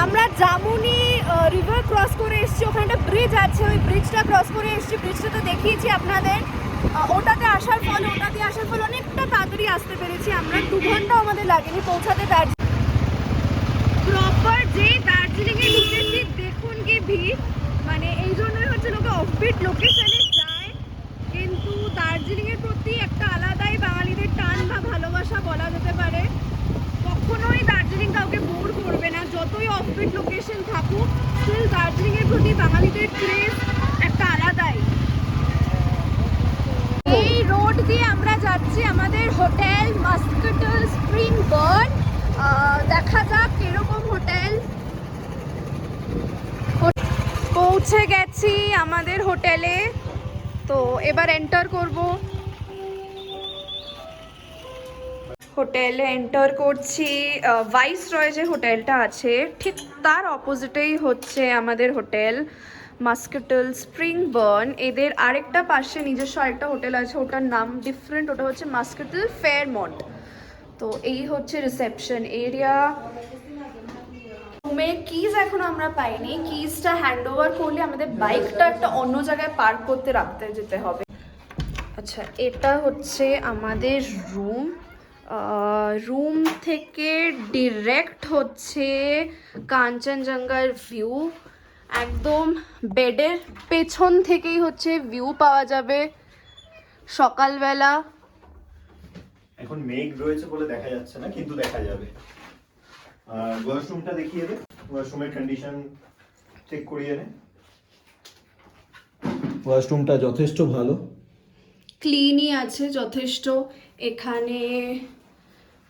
আমরা jamuni river cross করে এসেছি, ওখানে একটা ব্রিজ আছে, ওই ব্রিজটা ক্রস করে এসেছি। ব্রিজটা তো দেখিয়েছি আপনাদের। ওটাতে আসার ফলে অনেকটা তাড়াতাড়ি আসতে পেরেছি আমরা। 2 ঘন্টা আমাদের লাগেনি পৌঁছাতে দার্জিলিং। প্রপার যে দার্জিলিংয়ে ঢুকেছি, দেখুন কি ভিড়। মানে এই জন্যই হচ্ছে লোকে অফবিট লোকেশনে যায়, কিন্তু দার্জিলিংয়ের প্রতি একটা আলাদাই বাঙালিদের টান বা ভালোবাসা বলা যেতে পারে। কখনোই দার্জিলিং কাউকে বোর করবে না, যতই অফবিট লোকেশন থাকুক, স্টিল দার্জিলিংয়ের প্রতি বাঙালিদের ক্রেজ একটা আলাদাই। এই রোড দিয়ে আমরা যাচ্ছি আমাদের হোটেল মাস্কেটল স্প্রিং বার্ন। দেখা যাক কিরকম হোটেল। পৌঁছে গেছি আমাদের হোটেলে, তো এবার এন্টার করব। হোটেলে এন্টার করছি। ভাইসরয় যে হোটেলটা আছে ঠিক তার অপোজিটেই হচ্ছে আমাদের হোটেল মাস্কেটল স্প্রিং বার্ন। এদের আরেকটা পাশে নিজস্ব আরেকটা হোটেল আছে, ওটার নাম ডিফারেন্ট, ওটা হচ্ছে মাস্কেটল ফেয়ারমন্ট। তো এই হচ্ছে রিসেপশন এরিয়া। রুমের কিজ এখন আমরা পাইনি, কিজটা হ্যান্ড ওভার করলে আমাদের বাইকটা একটা অন্য জায়গায় পার্ক করতে রাখতে যেতে হবে। আচ্ছা, এটা হচ্ছে আমাদের রুম। রুম থেকে ডিরেক্ট হচ্ছে কাঞ্চনজঙ্ঘার ভিউ। একদম বেডের পেছন থেকেই হচ্ছে ভিউ পাওয়া যাবে সকালবেলা। এখন মেঘ রয়েছে বলে দেখা যাচ্ছে না, কিন্তু দেখা যাবে। আর ওয়াশরুমটা দেখিয়ে দে, ওয়াশরুমের কন্ডিশন চেক করিয়ে নে। ওয়াশরুমটা যথেষ্ট ভালো, ক্লিনই আছে যথেষ্ট। এখানে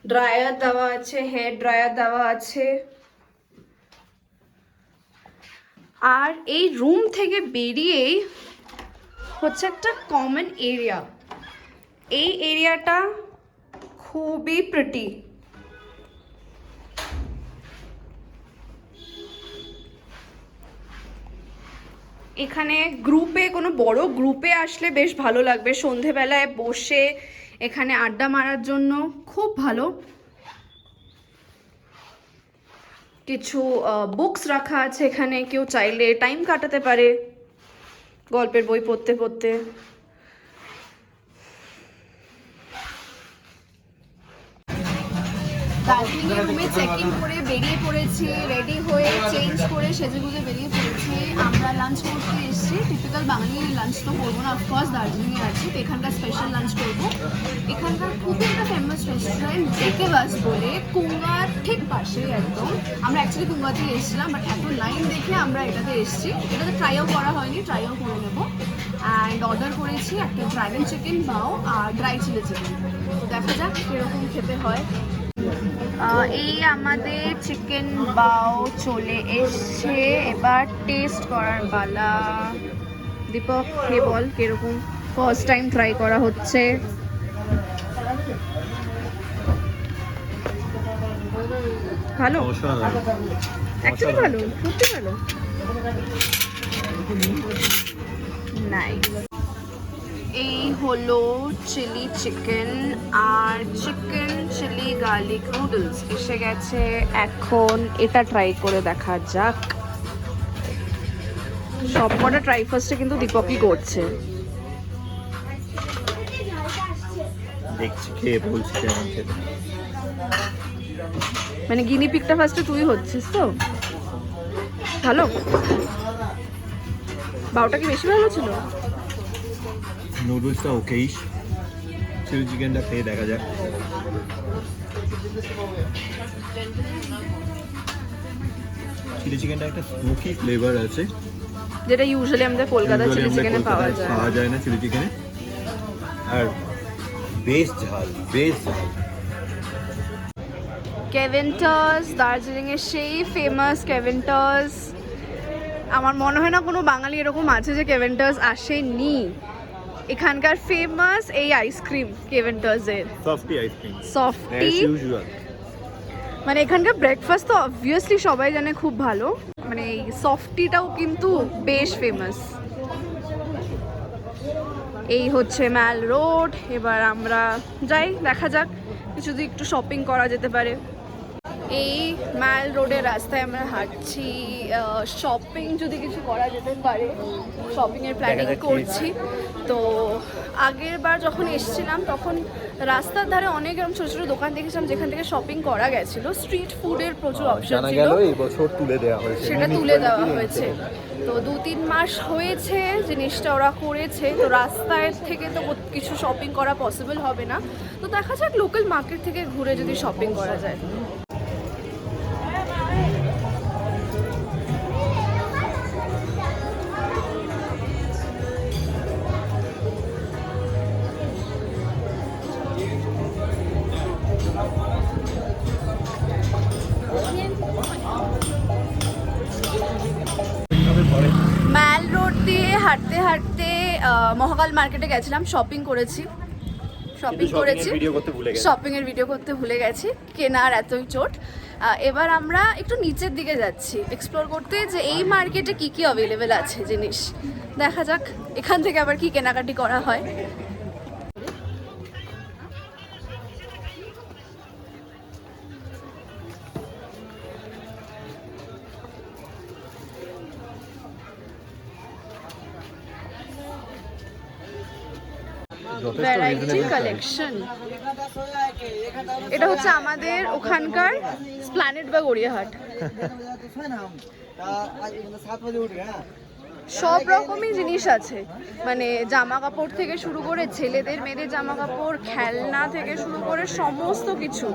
ড্রায়ার দেওয়া আছে, হেয়ার ড্রায়ার দেওয়া আছে। আর এই রুম থেকে বেরিয়েই হচ্ছে একটা কমন এরিয়া। এই এরিয়াটা খুবই প্রিটি। এখানে গ্রুপে, কোনো বড় গ্রুপে আসলে বেশ ভালো লাগবে, সন্ধেবেলায় বসে এখানে আড্ডা মারার জন্য খুব ভালো। কিছু বুকস রাখা আছে এখানে, কেউ চাইলে টাইম কাটাতে পারে গল্পের বই পড়তে পড়তে। দার্জিলিং রুমে চেক ইন করে বেরিয়ে পড়েছি, রেডি হয়ে চেঞ্জ করে সেজেগুজে বেরিয়ে পড়েছি। আমরা লাঞ্চ করতে এসেছি। টিপিক্যাল বাঙালি লাঞ্চ তো করবো না, অফকোর্স দার্জিলিংয়ে আছি তো এখানকার স্পেশাল লাঞ্চ করবো। এখানকার খুবই একটা ফেমাস রেস্টুরেন্ট জেকে বাস বলে, কুঙ্গার ঠিক পাশেই একদম। আমরা অ্যাকচুয়ালি কুঙ্গাতেই এসেছিলাম, বাট এত লাইন দেখে আমরা এটাতে এসেছি। এটাতে ট্রাইও করা হয়নি, ট্রাইও করে নেবো। অ্যান্ড অর্ডার করেছি একটা ড্রাগন চিকেন বাও আর ড্রাই চিলি চিকেন। দেখা যাক কীরকম খেতে হয়। এই আমাদের চিকেন বাও চলে এসছে, এবার টেস্ট করার পালা। দীপক হে বল কিরকম, ফার্স্ট টাইম ট্রাই করা হচ্ছে। ভালো, অ্যাকচুয়ালি ভালো, সত্যি ভালো। নাই, এই হলো চিলি চিকেন আর চিকেন চিলি গার্লিক নুডলস এসে গেছে। এখন এটা ট্রাই করে দেখা যাক। সবকটা ট্রাই ফার্স্টে কিন্তু দীপকই করছে। দেখছি খেয়ে বলছি কেমন খেতে। মানে গিনি পিকটা ফার্স্টে তুই হচ্ছিস তো? ভালো, বাউটা কি বেশি ভালো ছিল? নুডলসটা ওকেইশ, চিলি চিকেনটা খেয়ে দেখা যাক। চিলি চিকেনটা একটা স্মোকি ফ্লেভার আছে, যেটা ইউজুয়ালি আমাদের কলকাতা চিলি চিকেনে পাওয়া যায় না চিলি চিকেনে। আর বেশ ঝাল, বেশ ঝাল। কেভেন্টার্স, দার্জিলিংয়ের সেই ফেমাস কেভেন্টার্স। আমার মনে হয় না কোনো বাঙালি এরকম আছে যে কেভেন্টার্স আসেনি। এখানকার ফেমাস এই আইসক্রিম কেভেন্টার্সের, সফটি আইসক্রিম, সফটি। ইউজুয়াল। মানে এখানকার ব্রেকফাস্ট তো অবভিয়াসলি সবাই জানে খুব ভালো, মানে এই সফটিটাও কিন্তু বেশ ফেমাস। এই হচ্ছে ম্যাল রোড। এবার আমরা যাই, দেখা যাক কিছু যদি একটু শপিং করা যেতে পারে। এই মাল রোডের রাস্তায় আমরা হাঁটছি, শপিং যদি কিছু করা যেতে পারে শপিংয়ের প্ল্যানিং করছি। তো আগের বার যখন এসেছিলাম তখন রাস্তার ধারে অনেক এরকম ছোটো ছোটো দোকান দেখেছিলাম যেখান থেকে শপিং করা গেছিলো, স্ট্রিট ফুডের প্রচুর অপশন ছিল, সেটা তুলে দেওয়া হয়েছে। তো 2-3 মাস হয়েছে জিনিসটা ওরা করেছে, তো রাস্তায় থেকে তো কিছু শপিং করা পসিবল হবে না, তো দেখা যাক লোকাল মার্কেট থেকে ঘুরে যদি শপিং করা যায়। ম্যাল রোড দিয়ে হাঁটতে হাঁটতে মহাকাল মার্কেটে গেছিলাম, শপিং করেছি, শপিং এর ভিডিও করতে ভুলে গেছি, কেনার এতই চোট। এবার আমরা একটু নিচের দিকে যাচ্ছি এক্সপ্লোর করতে, যে এই মার্কেটে কি কি অ্যাভেলেবেল আছে জিনিস, দেখা যাক এখান থেকে আবার কি কেনাকাটি করা হয়। ভ্যারাইটি কালেকশন, এটা হচ্ছে আমাদের ওখানকার স্প্ল্যানেড বা গড়িয়াহাট। সব রকমই জিনিস আছে, মানে জামা কাপড় থেকে শুরু করে ছেলেদের মেয়েদের জামা কাপড়, খেলনা থেকে শুরু করে সমস্ত কিছু,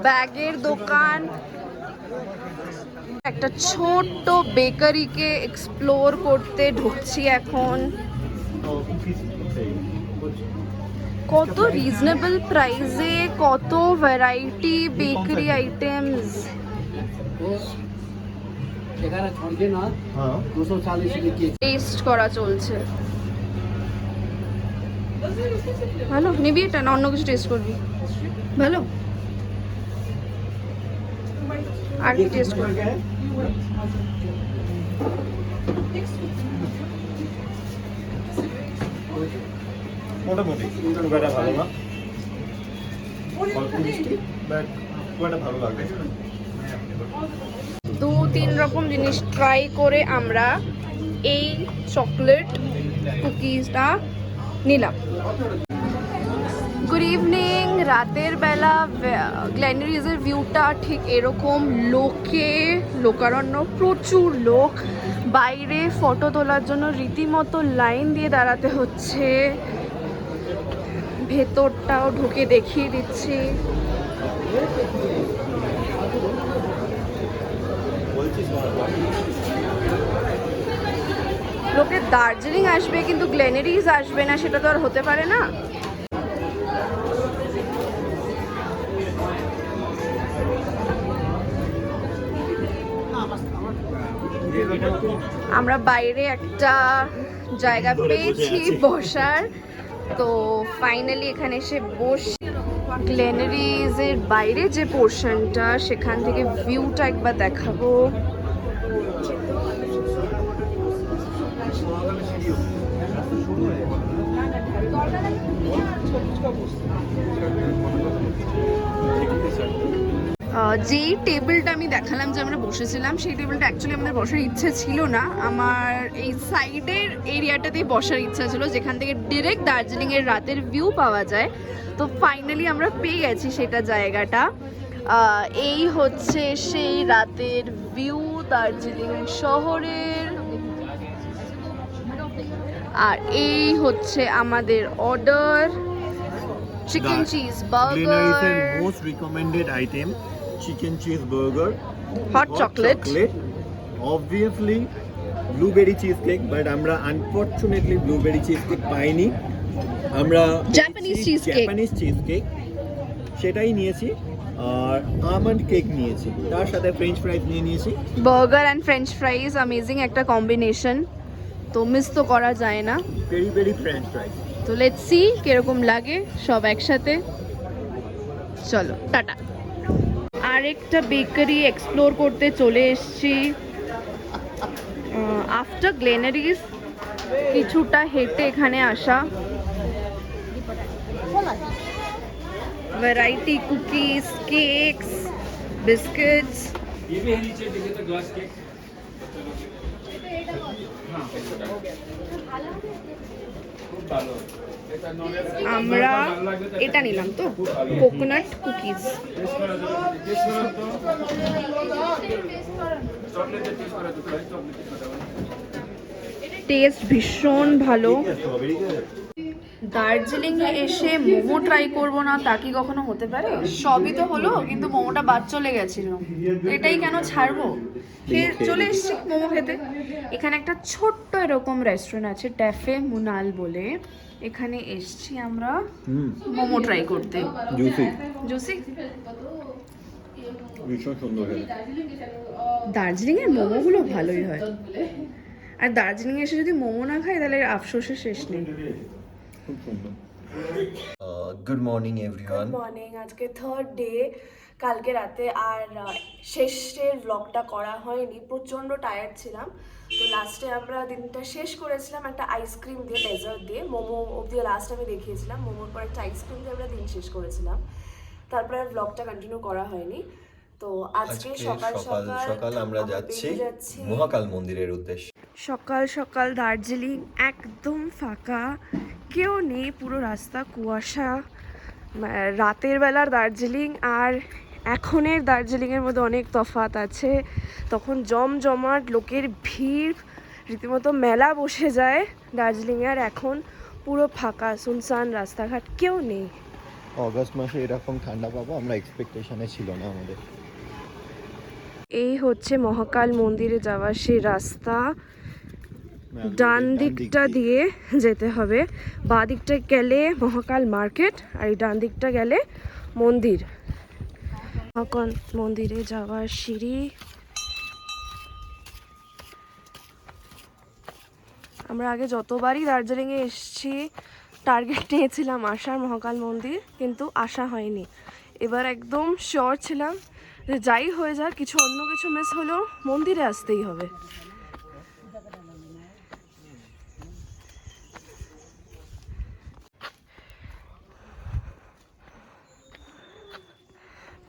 ব্যাগের দোকান। একটা ছোট্ট বেকারিকে এক্সপ্লোর করতে ঢুকছি এখন। কত রিজনেবল প্রাইসে কত ভ্যারাইটি বেকারি আইটেমস, টেস্ট করা চলছে। ভালো নিবি এটা না অন্য কিছু টেস্ট করবি? ভালো, আর কি টেস্ট করবি? মোটামুটি খুব একটা ভালো না, ভালো লাগে। 2-3 রকম জিনিস ট্রাই করে আমরা এই চকলেট কুকিজটা নিলাম। গুড ইভিনিং, রাতের বেলা গ্ল্যানারিজের ভিউটা ঠিক এরকম, লোকারণ্য, প্রচুর লোক, বাইরে ফটো তোলার জন্য রীতিমতো লাইন দিয়ে দাঁড়াতে হচ্ছে। ভেতরটাও ঢুকে দেখিয়ে দিচ্ছি। লোকে দার্জিলিং আসবে কিন্তু গ্ল্যানারিজ আসবে না, সেটা তো আর হতে পারে না। আমরা বাইরে একটা জায়গা পেয়েছি বসার, তো ফাইনালি এখানে এসে বসে গ্ল্যানারিজের বাইরে যে পোর্শনটা সেখান থেকে ভিউটা একবার দেখাবো। যেই টেবিলটা আমি দেখালাম যে আমরা বসেছিলাম, সেই টেবিলটা অ্যাকচুয়ালি আমাদের বসার ইচ্ছে ছিল না, আমার এই সাইডের এরিয়াটাতেই বসার ইচ্ছা ছিল যেখান থেকে ডিরেক্ট দার্জিলিংয়ের রাতের ভিউ পাওয়া যায়। তো ফাইনালি আমরা পেয়ে গেছি সেটা জায়গাটা। এই হচ্ছে সেই রাতের ভিউ দার্জিলিং শহরের, আর এই হচ্ছে আমাদের order, chicken cheese burger, most recommended item chicken cheese burger, hot chocolate, obviously blueberry cheese cake, but আমরা আনফরচুনেটলি ব্লুবেরি চিজ কেক পাইনি, আমরা জাপানিজ চিজ কেক সেটাই নিয়েছি, আর আমন্ড কেক নিয়েছি, তার সাথে ফ্রেঞ্চ ফ্রাইজ নিয়েছি। বার্গার অ্যান্ড ফ্রেঞ্চ ফ্রাইজ অ্যামেজিং একটা কম্বিনেশন, তো মিস তো করা যায় না। Very very French ফ্রাইজ। তো লেটস সি কিরকম লাগে সব একসাথে। চলো টাটা। আরেকটা বেকারি এক্সপ্লোর করতে চলে এসেছি আফটার গ্ল্যানারিজ, কিছুটা হেঁটে এখানে আসা। variety cookies, cakes, biscuits. ये भी है नीचे देखे तो ग्लास केक हाँ খুব ভালো এটা নলের আমরা এটা নিলাম তো কোকোনাট কুকিজ। টেস্ট করা যাবে টেস্ট করা তো চকলেট টেস্ট করা তো চকলেট টেস্ট করা টেস্ট ভীষণ ভালো। স্ট্রবেরি দার্জিলিং এ এসে মোমো ট্রাই করব না তা কি কখনো হতে পারে? সবই তো হলো, কিন্তু মোমোটা বাদ চলে গেছিল, এটাই কেন ছাড়বো? ফের চলে এসেছি মোমো খেতে। এখানে একটা ছোট্ট এরকম রেস্টুরেন্ট আছে ট্যাফে মুনাল বলে, এখানে এসেছি আমরা মোমো ট্রাই করতে। জুসি জুসি ভীষণ সুন্দর খেতে। দার্জিলিং এর মোমোগুলো ভালোই হয়, আর দার্জিলিং এসে যদি মোমো না খাই তাহলে আফসোসের শেষ নেই। খুব সুন্দর। Good morning everyone. Good morning. আজকে থার্ড ডে। কালকে রাতে আর শেষের ব্লগটা করা হয়নি, প্রচণ্ড টায়ার্ড ছিলাম। তো লাস্টে আমরা দিনটা শেষ করেছিলাম একটা আইসক্রিম দিয়ে, ডেজার্ট দিয়ে। মোমো অবধি লাস্ট আমি দেখিয়েছিলাম, মোমোর পর একটা আইসক্রিম দিয়ে আমরা দিন শেষ করেছিলাম। তারপরে আর ব্লগটা কন্টিনিউ করা হয়নি। তো আজকে সকাল সকাল আমরা যাচ্ছি মহাকাল মন্দিরের উদ্দেশ্যে। সকাল সকাল দার্জিলিং একদম ফাঁকা, কেউ নেই, পুরো রাস্তা কুয়াশা। রাতের বেলার দার্জিলিং আর এখনের দার্জিলিংয়ের মধ্যে অনেক তফাৎ আছে। তখন জমজমাট লোকের ভিড়, রীতিমতো মেলা বসে যায় দার্জিলিংয়ে, আর এখন পুরো ফাঁকা সুনসান রাস্তাঘাট, কেউ নেই। অগাস্ট মাসে এরকম ঠান্ডা পাবো আমরা এক্সপেকটেশনে ছিল না আমাদের। এই হচ্ছে মহাকাল মন্দিরে যাওয়ার সেই রাস্তা। ডান দিকটা দিয়ে যেতে হবে, বাঁ দিকটা গেলে মহাকাল মার্কেট, আর এই ডান দিকটা গেলে মন্দির। মহাকাল মন্দিরে যাওয়ার সিঁড়ি। আমরা আগে যতবারই দার্জিলিংয়ে এসেছি টার্গেট নিয়েছিলাম আসার মহাকাল মন্দির, কিন্তু আসা হয়নি। এবার একদম শিওর ছিলাম যে যাই হয়ে যাক, কিছু অন্য কিছু মিস হলেও মন্দিরে আসতেই হবে।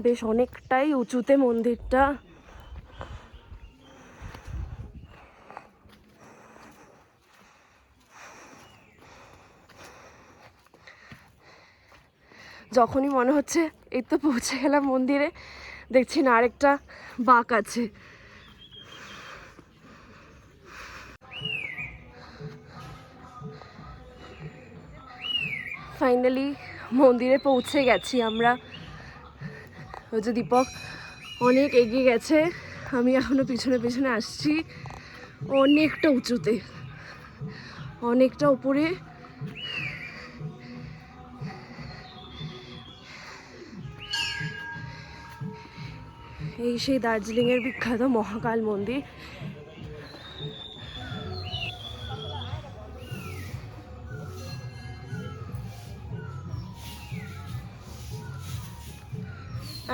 বেশ অনেকটাই উঁচুতে মন্দিরটা। যখনই মনে হচ্ছে এই তো পৌঁছে গেলাম মন্দিরে, দেখছি না আরেকটা বাঁক আছে। ফাইনালি মন্দিরে পৌঁছে গেছি আমরা। ওই যে দীপক অনেক এগিয়ে গেছে, আমি এখনো পিছনে পিছনে আসছি। অনেকটা উঁচুতে, অনেকটা উপরে। এই সেই দার্জিলিংয়ের বিখ্যাত মহাকাল মন্দির।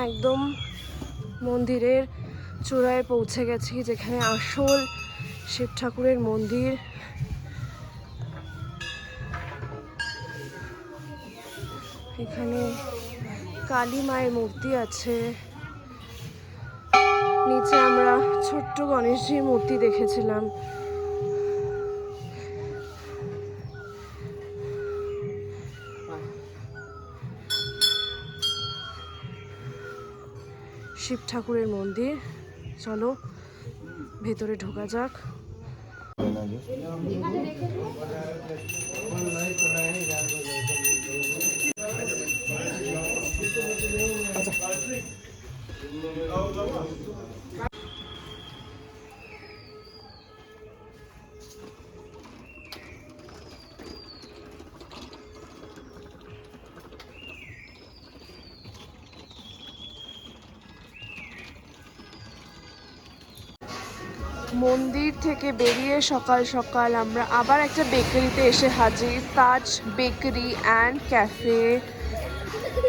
একদম মন্দিরের চূড়ায় পৌঁছে গেছি, যেখানে আসল শিব ঠাকুরের মন্দির। এখানে কালী মায়ের মূর্তি আছে, নিচে আমরা ছোট্ট গণেশজির মূর্তি দেখেছিলাম। শিব ঠাকুরের মন্দির। চলো ভেতরে ঢোকা যাক। মন্দির থেকে বেরিয়ে সকাল সকাল আমরা আবার একটা বেকারিতে এসে হাজির, তাজ বেকারি অ্যান্ড ক্যাফে।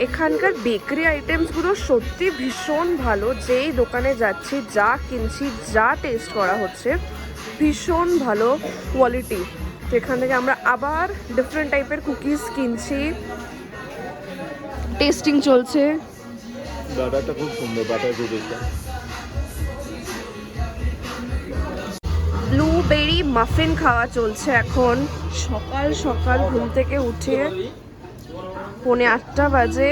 এখানকার বেকারি আইটেমসগুলো সত্যি ভীষণ ভালো। যেই দোকানে যাচ্ছি, যা কিনছি, যা টেস্ট করা হচ্ছে, ভীষণ ভালো কোয়ালিটি। তো এখান থেকে আমরা আবার ডিফারেন্ট টাইপের কুকিজ কিনছি। টেস্টিং চলছে। বাটারটা খুব সুন্দর, বাটার দুধটা। ব্লুবেরি মাফিন খাওয়া চলছে এখন। সকাল সকাল ঘুম থেকে উঠে 7:45 বাজে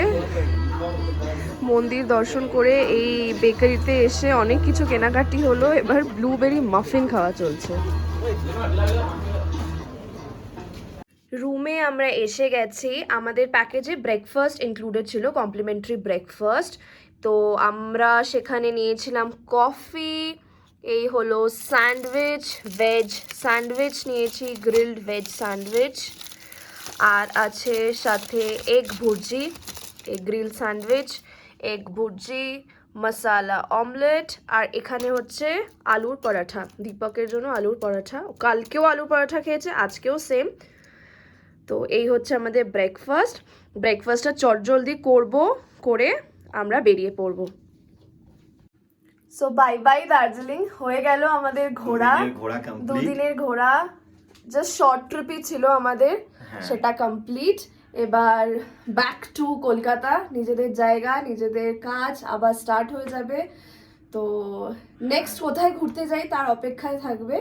মন্দির দর্শন করে এই বেকারিতে এসে অনেক কিছু কেনাকাটি হলো। এবার ব্লুবেরি মাফিন খাওয়া চলছে। রুমে আমরা এসে গেছি। আমাদের প্যাকেজে ব্রেকফাস্ট ইনক্লুডেড ছিল, কমপ্লিমেন্টারি ব্রেকফাস্ট। তো আমরা সেখানে নিয়েছিলাম কফি, এই হলো স্যান্ডউইচ, ভেজ স্যান্ডউইচ নিয়েছি, গ্রিলড ভেজ স্যান্ডউইচ, আর আছে সাথে এগ ভুর্জি, এই গ্রিল স্যান্ডউইচ, এগ ভুর্জি, মশালা অমলেট, আর এখানে হচ্ছে আলুর পরাঠা। দীপকের জন্য আলুর পরাঠা, কালকেও আলুর পরাঠা খেয়েছে, আজকেও সেম। তো এই হচ্ছে আমাদের ব্রেকফাস্টটা চটজলদি করে আমরা বেরিয়ে পড়বো। সো বাই বাই দার্জিলিং, হয়ে গেল আমাদের ঘোরা। দুদিনের ঘোরা, জাস্ট শর্ট ট্রিপই ছিল আমাদের, সেটা কমপ্লিট। এবার ব্যাক টু কলকাতা, নিজেদের জায়গা, নিজেদের কাজ আবার স্টার্ট হয়ে যাবে। তো নেক্সট কোথায় ঘুরতে যাই তার অপেক্ষায় থাকবে,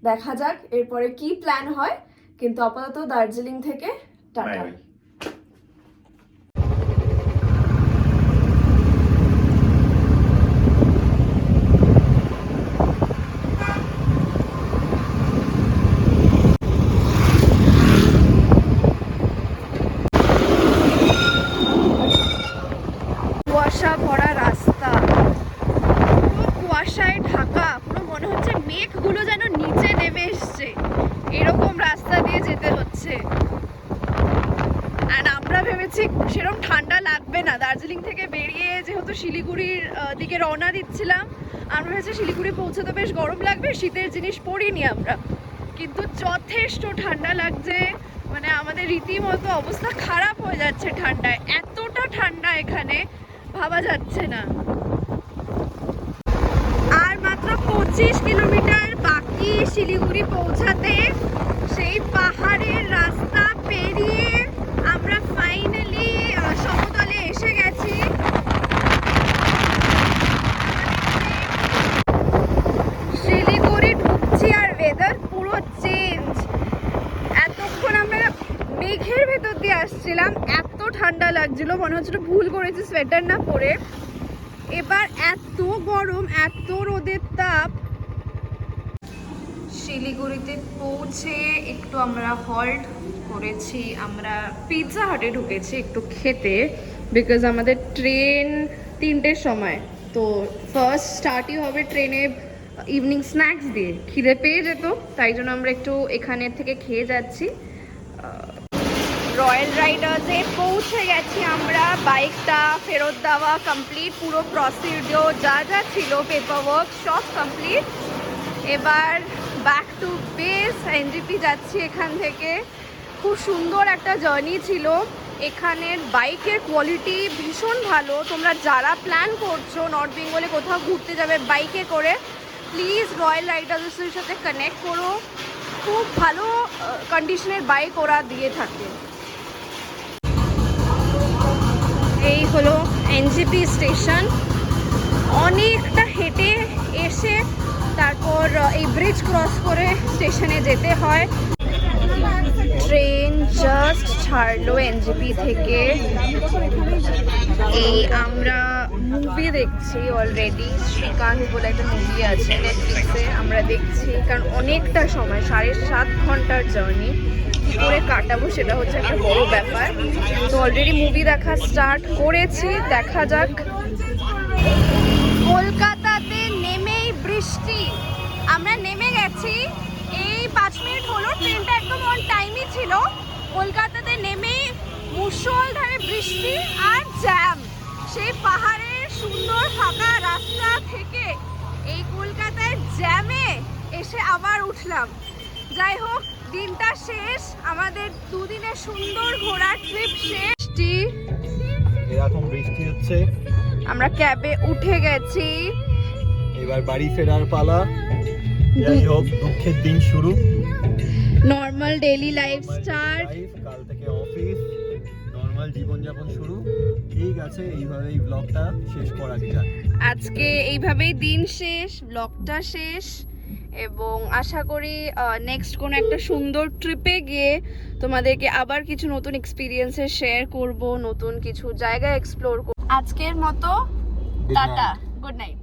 দেখা যাক এরপরে কি প্ল্যান হয়। কিন্তু আপাতত দার্জিলিং থেকে টাটা। কুয়াশা ভরা রাস্তা, পুরো কুয়াশায় ঢাকা, পুরো মনে হচ্ছে মেঘগুলো যেন নিচে নেমে এসছে, এরকম রাস্তা দিয়ে যেতে হচ্ছে। আর আমরা ভেবেছি সেরকম ঠান্ডা লাগবে না, দার্জিলিং থেকে বেরিয়ে যেহেতু শিলিগুড়ির দিকে রওনা দিচ্ছিলাম, আমরা ভেবেছি শিলিগুড়ি পৌঁছাতে বেশ গরম লাগবে, শীতের জিনিস পরিনি আমরা, কিন্তু যথেষ্ট ঠান্ডা লাগছে। মানে আমাদের রীতিমতো অবস্থা খারাপ হয়ে যাচ্ছে ঠান্ডায়, এতটা ঠান্ডা এখানে ভাবা যাচ্ছে না। আর মাত্র 25 কিলোমিটার বাকি শিলিগুড়ি পৌঁছাতে। সেই পাহাড়ের রাস্তা পেরিয়ে আমরা ফাইনালি সমতলে এসে গেছি। শিলিগুড়ি ঢুকছি আর ওয়েদার পুরো চেঞ্জ। এতক্ষণ আমরা মেঘের ভেতর দিয়ে আসছিলাম, এত ঠান্ডা লাগছিল, মনে হচ্ছিল ভুল করেছি সোয়েটার না পরে। এবার এত গরম, এত রোদের তাপ। শিলিগুড়িতে পৌঁছে একটু আমরা হল্ট করেছি, আমরা পিৎজা হাটে ঢুকেছি একটু খেতে, বিকজ আমাদের ট্রেন 3টের সময়। তো ফার্স্ট স্টার্টই হবে ট্রেনে ইভিনিং স্ন্যাক্স দিয়ে, খিদে পেয়ে যেত, তাই জন্য আমরা একটু এখানের থেকে খেয়ে যাচ্ছি। রয়্যাল রাইডার্সে পৌঁছে গেছি আমরা, বাইকটা ফেরত দেওয়া কমপ্লিট, পুরো প্রসিডিওর যা যা ছিল পেপার ওয়ার্ক সব কমপ্লিট। এবার ব্যাক টু বেস, এনজিপি যাচ্ছি এখান থেকে। খুব সুন্দর একটা জার্নি ছিল, এখানের বাইকের কোয়ালিটি ভীষণ ভালো। তোমরা যারা প্ল্যান করছো নর্থ বেঙ্গলে কোথাও ঘুরতে যাবে বাইকে করে, প্লিজ রয়্যাল রাইডার্সের সাথে কানেক্ট করো, খুব ভালো কন্ডিশনের বাইক ওরা দিয়ে থাকে। এই হলো এনজিপি স্টেশন, অনেকটা হেঁটে এসে তারপর এই ব্রিজ ক্রস করে স্টেশনে যেতে হয়। ট্রেন জাস্ট ছাড়লো এনজিপি থেকে। এই আমরা মুভি দেখছি অলরেডি, শ্রীকান্ত বলে একটা মুভি আছে নেটফ্লিক্সে, আমরা দেখছি, কারণ অনেকটা সময় 7.5 ঘন্টার জার্নি, কী করে কাটাবো সেটা হচ্ছে একটা বড় ব্যাপার। তো অলরেডি মুভি দেখা স্টার্ট করেছি, দেখা যাক। কলকাতাতে নেমেই বৃষ্টি, আমরা নেমে গেছি, এই 5 মিনিট হলো, ট্রেনটা একদম অন টাইমই ছিল। কলকাতাতে নেমেই মুষলধারে বৃষ্টি আর জ্যাম, সেই পাহাড়ের সুন্দর ফাঁকা রাস্তা থেকে এই কলকাতায় জ্যামে এসে আবার উঠলাম। যাই হোক, দিনটা শেষ, আমাদের দুদিনের সুন্দর ঘোরার ট্রিপ শেষ। এরকম বৃষ্টি হচ্ছে, আমরা ক্যাবে উঠে গেছি, এবার বাড়ি ফেরার পালা। যাই হোক, দুঃখের দিন শুরু, নর্মাল ডেইলি লাইফ স্টার্ট। কাল থেকে অফিস, নর্মাল নর্মাল জীবনযাপন শুরু। ঠিক আছে, এইভাবেই ব্লগটা শেষ করা যাক। আজকে এইভাবেই দিন শেষ, ব্লগটা শেষ, এবং আশা করি নেক্সট কোনো একটা সুন্দর ট্রিপে গিয়ে তোমাদেরকে আবার কিছু নতুন এক্সপিরিয়েন্সেস শেয়ার করব, নতুন কিছু জায়গা এক্সপ্লোর করব। আজকের মতো Good tata, night. Good night.